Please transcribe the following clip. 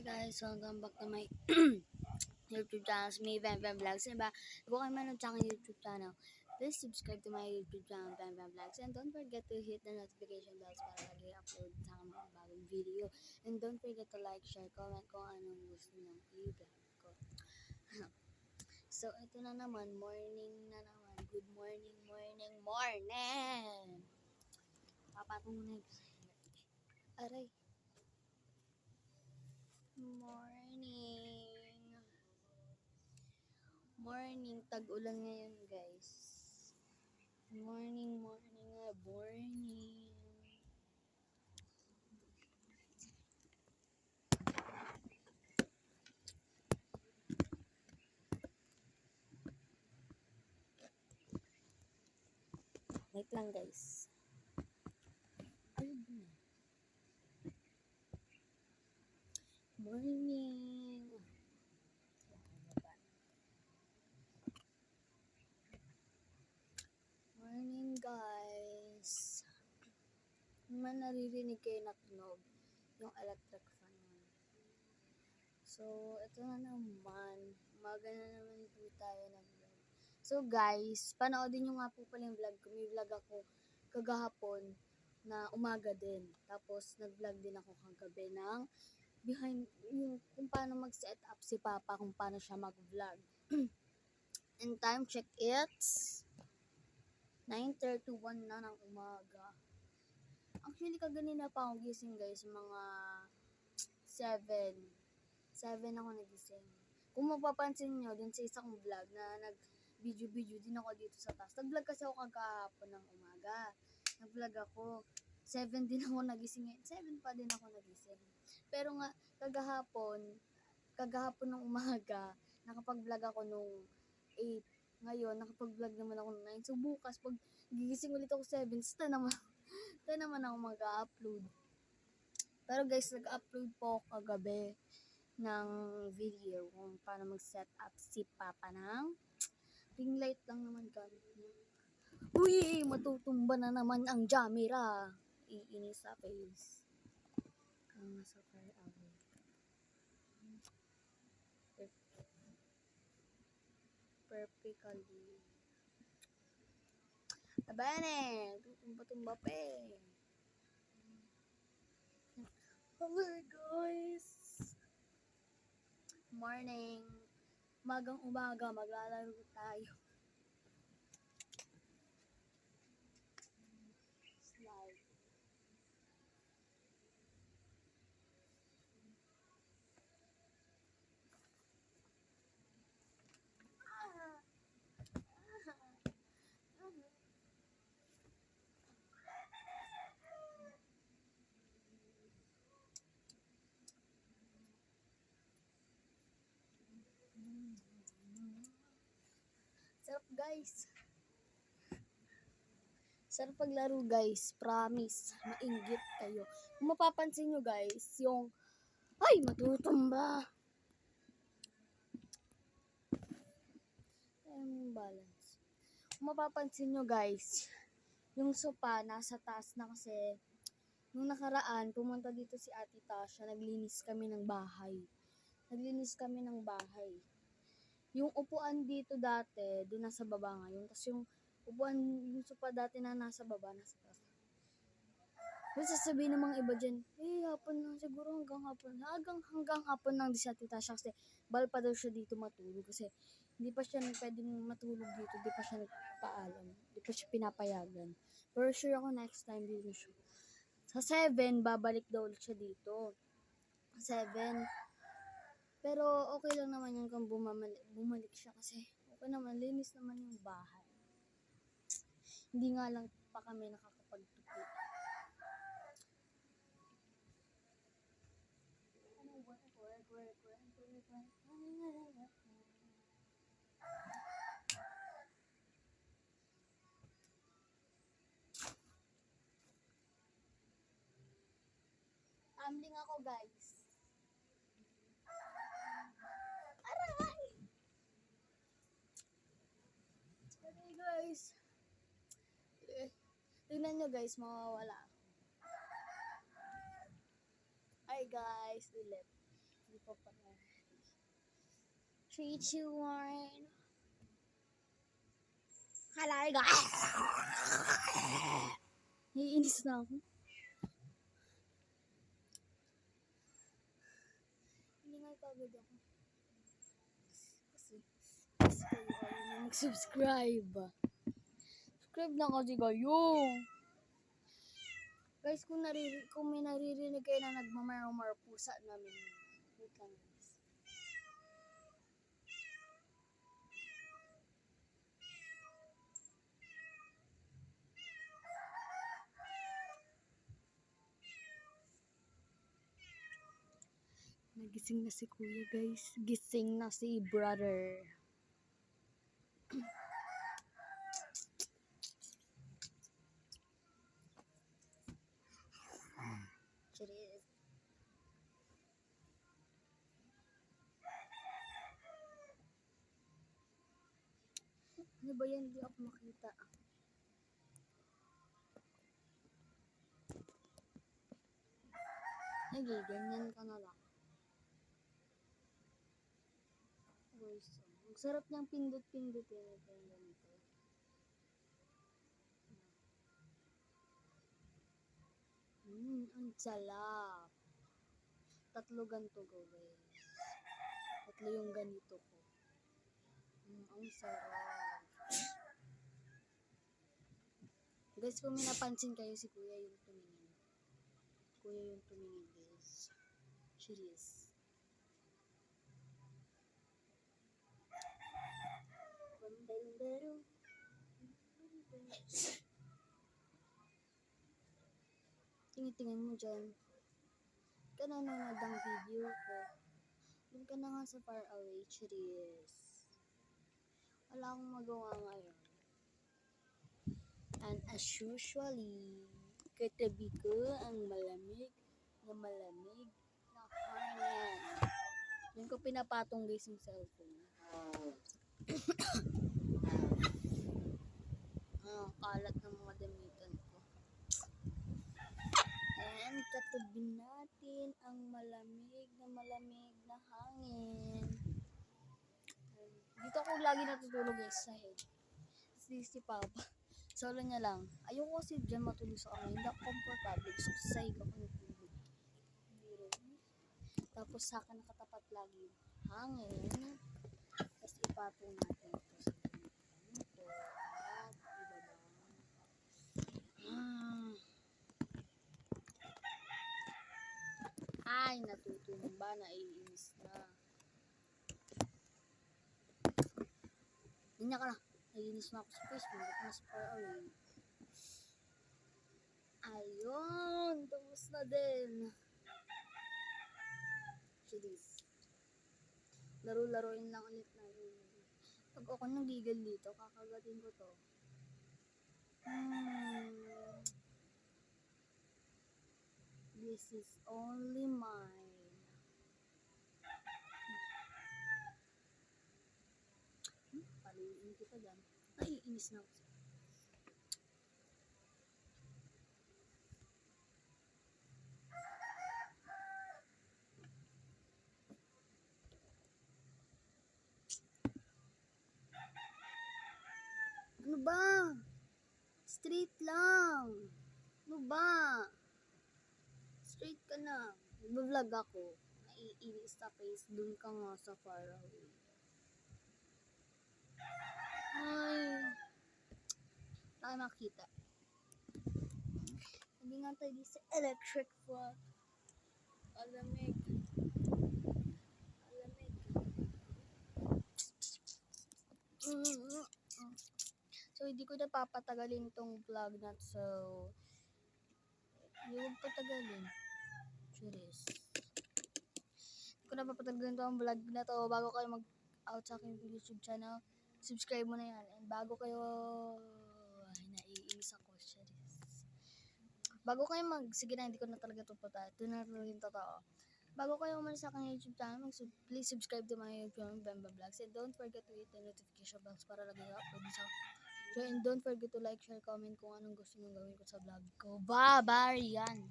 guys, welcome back to my YouTube channel. It's me, Bam Bam Vlogs. Diba? Kung kayo manood sa aking YouTube channel, please subscribe to my YouTube channel, Bam Bam Vlogs. And don't forget to hit the notification bells para lagi upload sa aking mga bagong video. And don't forget to like, share, comment kung anong gusto nyo i-vlog ko. So, ito na naman. Morning na naman. Good morning, morning, morning! Papatunay ko sa'yo. Aray. Morning. Morning, tag-ulan ngayon, guys. Morning, morning. Wait lang, guys. Morning. Morning, guys. Naman naririnig kayo na tunog yung electric fan nun. So, ito na naman. Umaga na naman po tayo nag-vlog. So, guys, panoodin nyo nga po pala yung vlog ko. May vlog ako kagahapon na umaga din. Tapos, nag-vlog din ako kagabi ng behind, yung kung paano mag-set up si Papa, kung paano siya mag-vlog. And time check, it's 9:31 na ng umaga. Actually, kaganina pa ako gising, guys. Mga 7 ako nagising. Kung mapapansin nyo, dun sa isang vlog na nag-video din ako dito sa taas. Nag-vlog kasi ako kagahapon ng umaga. Nag-vlog ako. 7 din ako nagising. 7 pa din ako nagising. Pero nga, kagahapon ng umaga, nakapag-vlog ako nung 8. Ngayon, nakapag-vlog naman ako nung 9. So, bukas, pag gigising ulit ako 7, sta naman ako mag-upload. Pero guys, nag-upload po ako kagabi ng video kung paano mag-set up si Papa ng ring light lang naman gamit niya. Uy! Matutumba na naman ang camera. Iinis sa face. Kaya sa fire away. Perfectly. Abane! Tutumba-tumba pa eh. Hello guys! Morning! Magang umaga, maglalaro tayo. Slide. Sarap guys. Sarap paglaro guys. Promise. Mainggit kayo. Kung mapapansin nyo guys, yung ay, matutumba. Yung balance. Kung mapapansin nyo guys, yung sopa nasa taas na kasi nung nakaraan, pumunta dito si Ate Tasha, naglinis kami ng bahay. Yung upuan dito dati, doon nasa baba ngayon. Tapos yung upuan, yung sopa dati na nasa baba, nasa taas. Kung sasabihin ng mga iba dyan, hapon lang siguro hanggang hapon lang di si Ate Tasha kasi bal pa daw siya dito matulog kasi hindi pa siya pwedeng matulog dito, hindi pa siya nagpaalam, hindi pa siya pinapayagan. Pero sure ako next time dito siya. Sa 7, babalik daw ulit siya dito. 7. Pero okay lang naman yung kung bumalik siya kasi okay naman, linis naman yung bahay. Hindi nga lang pa kami nakakapagtupi. Tumbling ako guys. Aray! Okay guys. Tingnan nyo guys, mawawala. Hi guys, ulit. Hindi pa pala. 3, 2, 1. Halaga! Naiinis na ako. Hindi nga pagod ako. Kasi kayo ayaw na mag-subscribe. Subscribe na kasi kayo. Guys, kung may naririnig kayo na nagmamarumar pusa namin. Wait lang guys. Nagising na si kuya guys. Gising na si brother. Cheers. Ano ba yan? Hindi ako makita. Sige, ganyan ka na lang. Guys, ang sarap niyang pindot-pindutin ito yung ganito. Ang sarap. 3 ganito go guys. 3 yung ganito ko. Ang sarap. Guys, kung may napansin kayo, si kuya yung tumingin. Kuya yung tumingin guys. Cheers. Tingin mo dyan. Ka nanonood ang video ko. Doon ka na nga sa far away. Cheers. Wala akong magawa ngayon. And as usually, katabi ko ang malamig na hangin. Doon ko pinapatong guys yung cellphone. Kalat ng mga damitan ko. And katabi natin ang malamig na hangin. Dito ako lagi natutulog guys sa head. Si Papa. Solo niya lang. Ayoko kasi dyan matulog sa kanya. Hindi ako komportable. Gusto ko sa sahig ako natulog. Tapos sa akin nakatapat lagi yung hangin. Tapos ipatong natin ito sa ganito. At ibaba. Ay, natutumba. Naiinis na. Ganyan ka na. Naiinis na ako sa Facebook. Ba't mas far away? Ayun. Tapos na din. Cheers. Laro-laruin lang ulit natin. Pag ako nagigil dito, kakagatin ko to. This is only mine. Paluin kita dyan. Naiinis na ako. Ano ba? Straight lang. Ano ba? Straight ka na. Nag-vlog ako. Naiinis na face. Doon ka nga sa far away. Ay. Tayo makita. Hindi nga tayo di sa electric fan. Alamig. So, hindi ko na papatagalin tong vlog na to. So, hindi ko patagalin. Cheers. Hindi ko na papatagalin tong vlog na to. Bago kayo mag-out sa aking YouTube channel, subscribe mo na yan. And bago kayo, naiinis ako. Cheers. Bago kayo sige na, hindi ko na talaga ito patagalin. Ito na rin totoo. Bago kayo umalis sa aking YouTube channel, please subscribe to my YouTube channel, Bemba Vlogs. And don't forget to hit the notification bells para lagi upload sa and don't forget to like, share, comment kung anong gusto nyo gawin ko sa vlog ko. Bye-bye! Yan!